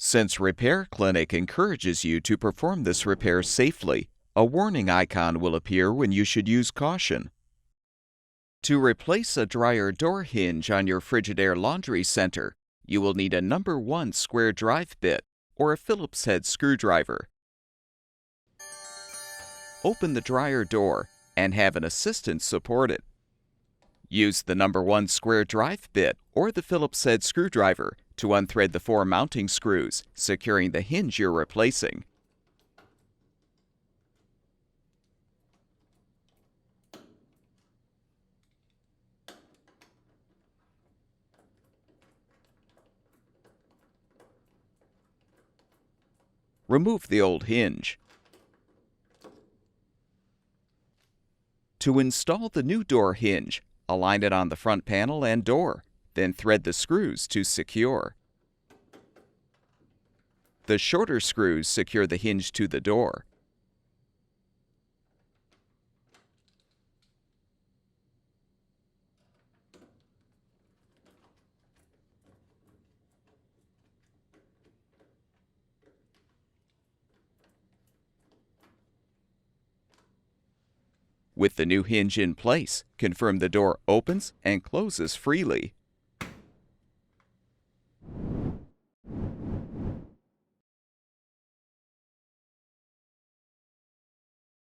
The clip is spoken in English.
Since Repair Clinic encourages you to perform this repair safely, a warning icon will appear when you should use caution. To replace a dryer door hinge on your Frigidaire laundry center, you will need a number 1 square drive bit or a Phillips head screwdriver. Open the dryer door and have an assistant support it. Use the number 1 square drive bit or the Phillips head screwdriver to unthread the 4 mounting screws, securing the hinge you're replacing. Remove the old hinge. To install the new door hinge, align it on the front panel and door, then thread the screws to secure. The shorter screws secure the hinge to the door. With the new hinge in place, confirm the door opens and closes freely.